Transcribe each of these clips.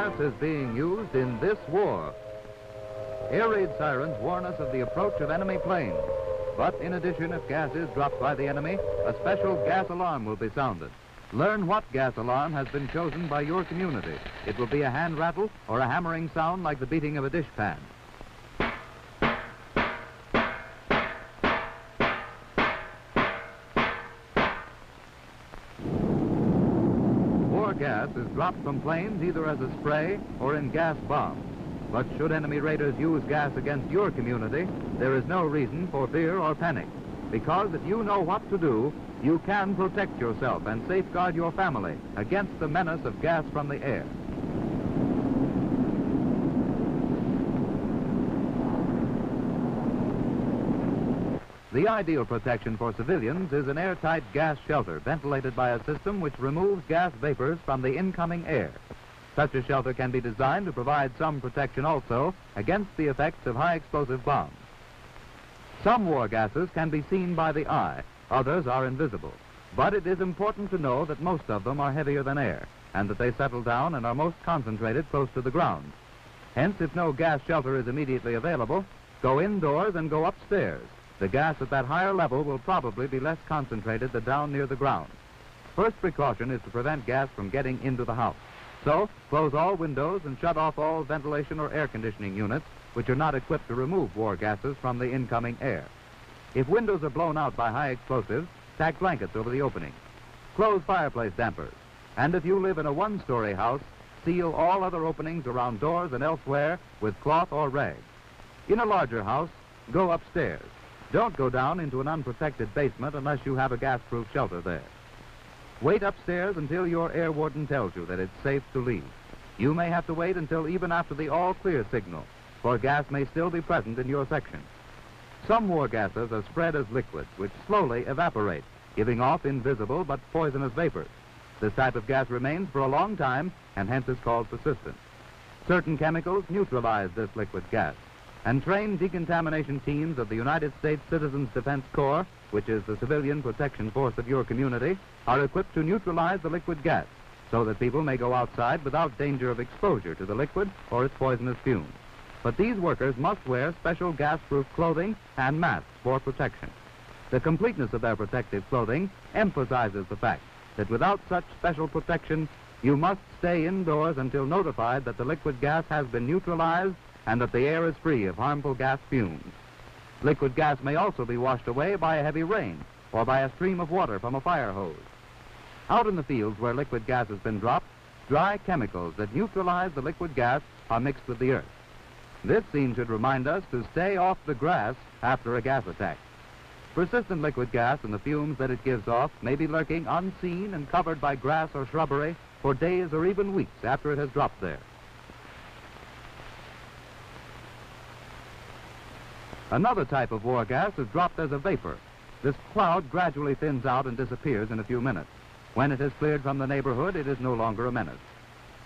gas is being used in this war. Air raid sirens warn us of the approach of enemy planes. But in addition, if gas is dropped by the enemy, a special gas alarm will be sounded. Learn what gas alarm has been chosen by your community. It will be a hand rattle or a hammering sound like the beating of a dishpan. War gas is dropped from planes either as a spray or in gas bombs. But should enemy raiders use gas against your community, there is no reason for fear or panic. Because if you know what to do, you can protect yourself and safeguard your family against the menace of gas from the air. The ideal protection for civilians is an airtight gas shelter ventilated by a system which removes gas vapors from the incoming air. Such a shelter can be designed to provide some protection also against the effects of high explosive bombs. Some war gases can be seen by the eye, others are invisible. But it is important to know that most of them are heavier than air, and that they settle down and are most concentrated close to the ground. Hence, if no gas shelter is immediately available, go indoors and go upstairs. The gas at that higher level will probably be less concentrated than down near the ground. First precaution is to prevent gas from getting into the house. So, close all windows and shut off all ventilation or air conditioning units which are not equipped to remove war gases from the incoming air. If windows are blown out by high explosives, tack blankets over the openings. Close fireplace dampers. And if you live in a one-story house, seal all other openings around doors and elsewhere with cloth or rags. In a larger house, go upstairs. Don't go down into an unprotected basement unless you have a gas-proof shelter there. Wait upstairs until your air warden tells you that it's safe to leave. You may have to wait until even after the all-clear signal, for gas may still be present in your section. Some war gases are spread as liquids, which slowly evaporate, giving off invisible but poisonous vapors. This type of gas remains for a long time and hence is called persistent. Certain chemicals neutralize this liquid gas, and trained decontamination teams of the United States Citizens Defense Corps, which is the civilian protection force of your community, are equipped to neutralize the liquid gas so that people may go outside without danger of exposure to the liquid or its poisonous fumes. But these workers must wear special gas-proof clothing and masks for protection. The completeness of their protective clothing emphasizes the fact that without such special protection, you must stay indoors until notified that the liquid gas has been neutralized and that the air is free of harmful gas fumes. Liquid gas may also be washed away by a heavy rain or by a stream of water from a fire hose. Out in the fields where liquid gas has been dropped, dry chemicals that neutralize the liquid gas are mixed with the earth. This scene should remind us to stay off the grass after a gas attack. Persistent liquid gas and the fumes that it gives off may be lurking unseen and covered by grass or shrubbery for days or even weeks after it has dropped there. Another type of war gas is dropped as a vapor. This cloud gradually thins out and disappears in a few minutes. When it has cleared from the neighborhood, it is no longer a menace.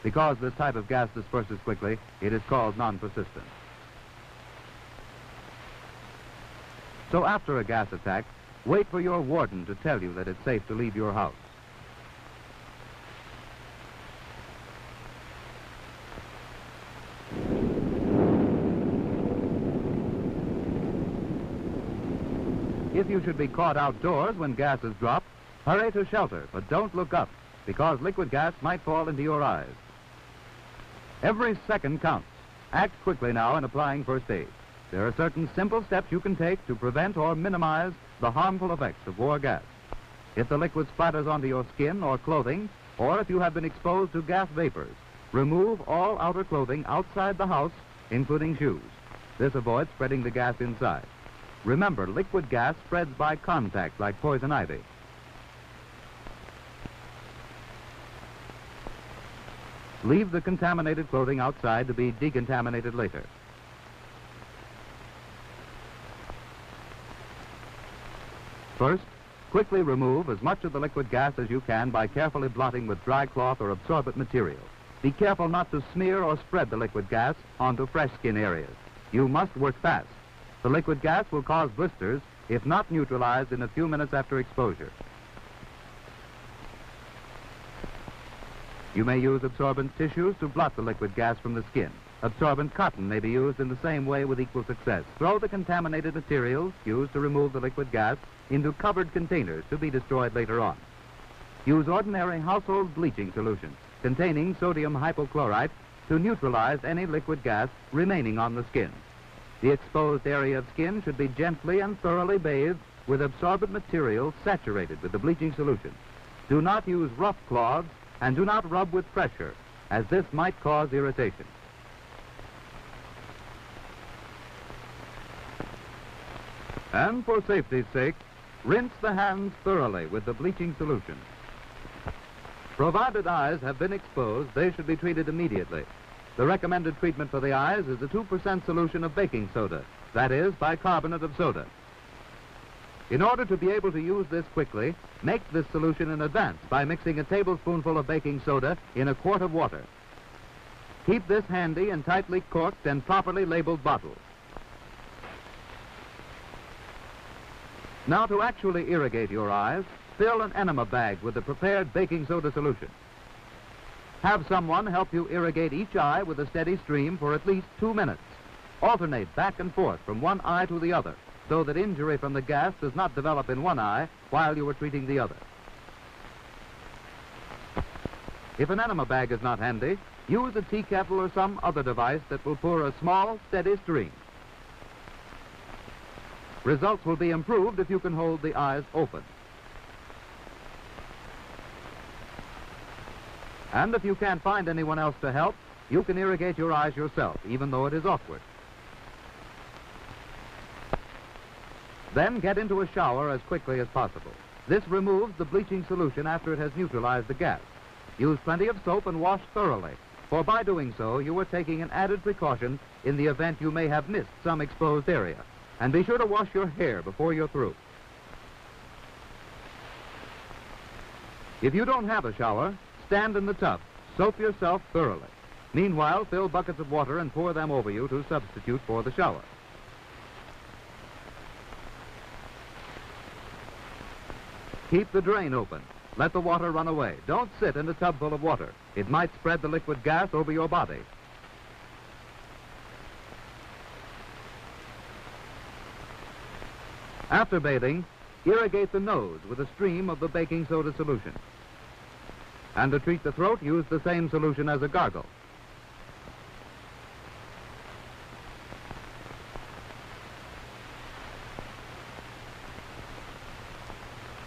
Because this type of gas disperses quickly, it is called non-persistent. So after a gas attack, wait for your warden to tell you that it's safe to leave your house. If you should be caught outdoors when gas is dropped, hurry to shelter, but don't look up, because liquid gas might fall into your eyes. Every second counts. Act quickly now in applying first aid. There are certain simple steps you can take to prevent or minimize the harmful effects of war gas. If the liquid splatters onto your skin or clothing, or if you have been exposed to gas vapors, remove all outer clothing outside the house, including shoes. This avoids spreading the gas inside. Remember, liquid gas spreads by contact like poison ivy. Leave the contaminated clothing outside to be decontaminated later. First, quickly remove as much of the liquid gas as you can by carefully blotting with dry cloth or absorbent material. Be careful not to smear or spread the liquid gas onto fresh skin areas. You must work fast. The liquid gas will cause blisters if not neutralized in a few minutes after exposure. You may use absorbent tissues to blot the liquid gas from the skin. Absorbent cotton may be used in the same way with equal success. Throw the contaminated materials used to remove the liquid gas into covered containers to be destroyed later on. Use ordinary household bleaching solution containing sodium hypochlorite to neutralize any liquid gas remaining on the skin. The exposed area of skin should be gently and thoroughly bathed with absorbent material saturated with the bleaching solution. Do not use rough cloths and do not rub with pressure, as this might cause irritation. And for safety's sake, rinse the hands thoroughly with the bleaching solution. Provided eyes have been exposed, they should be treated immediately. The recommended treatment for the eyes is a 2% solution of baking soda, that is, bicarbonate of soda. In order to be able to use this quickly, make this solution in advance by mixing a tablespoonful of baking soda in a quart of water. Keep this handy in tightly corked and properly labeled bottles. Now, to actually irrigate your eyes, fill an enema bag with the prepared baking soda solution. Have someone help you irrigate each eye with a steady stream for at least 2 minutes. Alternate back and forth from one eye to the other, so that injury from the gas does not develop in one eye while you are treating the other. If an enema bag is not handy, use a tea kettle or some other device that will pour a small, steady stream. Results will be improved if you can hold the eyes open. And if you can't find anyone else to help, you can irrigate your eyes yourself, even though it is awkward. Then get into a shower as quickly as possible. This removes the bleaching solution after it has neutralized the gas. Use plenty of soap and wash thoroughly, for by doing so, you are taking an added precaution in the event you may have missed some exposed area. And be sure to wash your hair before you're through. If you don't have a shower, stand in the tub. Soap yourself thoroughly. Meanwhile, fill buckets of water and pour them over you to substitute for the shower. Keep the drain open. Let the water run away. Don't sit in a tub full of water. It might spread the liquid gas over your body. After bathing, irrigate the nose with a stream of the baking soda solution. And to treat the throat, use the same solution as a gargle.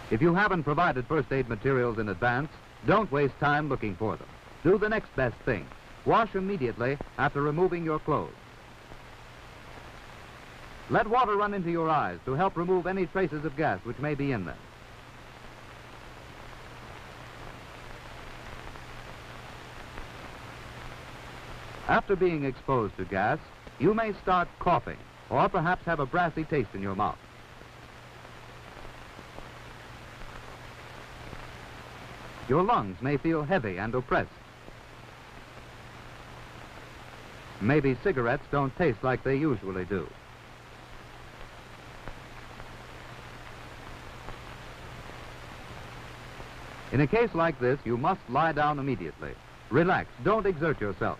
If you haven't provided first aid materials in advance, don't waste time looking for them. Do the next best thing. Wash immediately after removing your clothes. Let water run into your eyes to help remove any traces of gas which may be in them. After being exposed to gas, you may start coughing or perhaps have a brassy taste in your mouth. Your lungs may feel heavy and oppressed. Maybe cigarettes don't taste like they usually do. In a case like this, you must lie down immediately. Relax, don't exert yourself.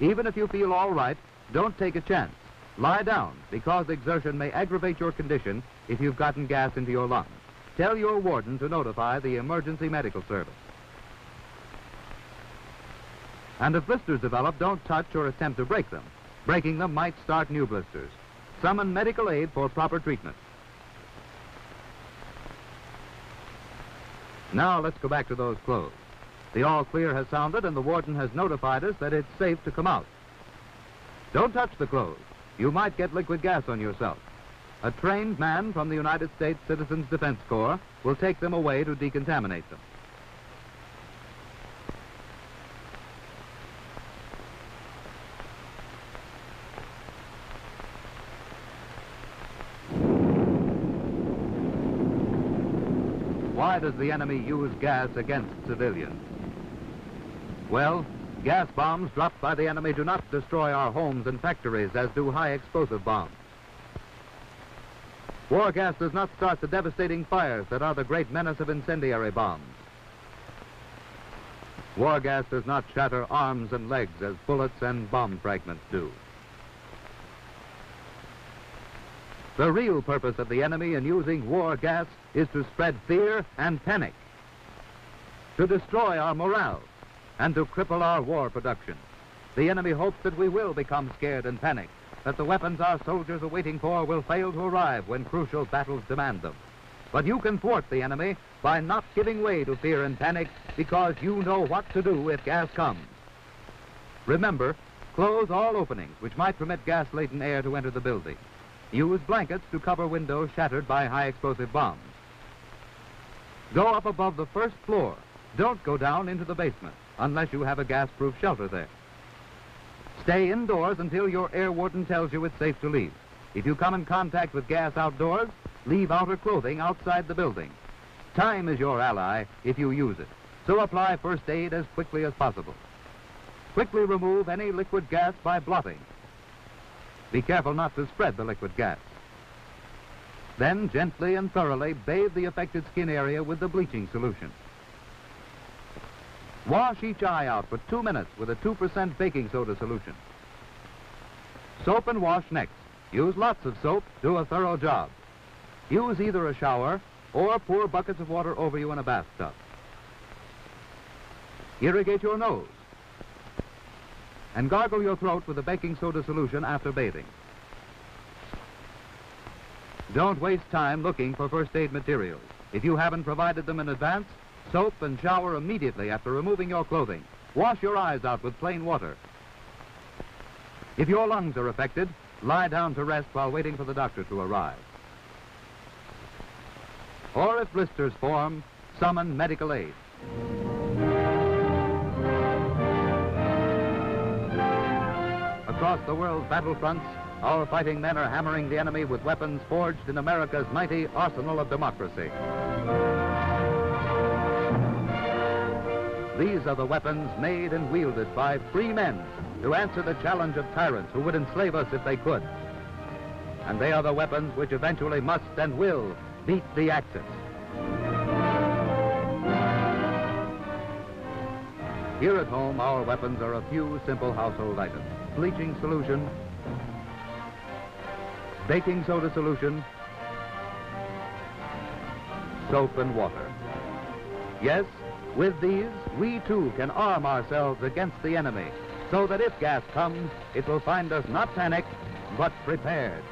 Even if you feel all right, don't take a chance. Lie down, because exertion may aggravate your condition if you've gotten gas into your lungs. Tell your warden to notify the emergency medical service. And if blisters develop, don't touch or attempt to break them. Breaking them might start new blisters. Summon medical aid for proper treatment. Now let's go back to those clothes. The all clear has sounded and the warden has notified us that it's safe to come out. Don't touch the clothes. You might get liquid gas on yourself. A trained man from the United States Citizens Defense Corps will take them away to decontaminate them. Why does the enemy use gas against civilians? Well, gas bombs dropped by the enemy do not destroy our homes and factories as do high explosive bombs. War gas does not start the devastating fires that are the great menace of incendiary bombs. War gas does not shatter arms and legs as bullets and bomb fragments do. The real purpose of the enemy in using war gas is to spread fear and panic, to destroy our morale, and to cripple our war production. The enemy hopes that we will become scared and panicked, that the weapons our soldiers are waiting for will fail to arrive when crucial battles demand them. But you can thwart the enemy by not giving way to fear and panic, because you know what to do if gas comes. Remember, close all openings which might permit gas-laden air to enter the building. Use blankets to cover windows shattered by high-explosive bombs. Go up above the first floor. Don't go down into the basement unless you have a gas-proof shelter there. Stay indoors until your air warden tells you it's safe to leave. If you come in contact with gas outdoors, leave outer clothing outside the building. Time is your ally if you use it, so apply first aid as quickly as possible. Quickly remove any liquid gas by blotting. Be careful not to spread the liquid gas. Then gently and thoroughly bathe the affected skin area with the bleaching solution. Wash each eye out for 2 minutes with a 2% baking soda solution. Soap and wash next. Use lots of soap, do a thorough job. Use either a shower or pour buckets of water over you in a bathtub. Irrigate your nose. And gargle your throat with the baking soda solution after bathing. Don't waste time looking for first aid materials. If you haven't provided them in advance, soap and shower immediately after removing your clothing. Wash your eyes out with plain water. If your lungs are affected, lie down to rest while waiting for the doctor to arrive. Or if blisters form, summon medical aid. Across the world's battlefronts, our fighting men are hammering the enemy with weapons forged in America's mighty arsenal of democracy. These are the weapons made and wielded by free men to answer the challenge of tyrants who would enslave us if they could. And they are the weapons which eventually must and will beat the Axis. Here at home, our weapons are a few simple household items. Bleaching solution, baking soda solution, soap and water. Yes, with these, we too can arm ourselves against the enemy, so that if gas comes, it will find us not panicked, but prepared.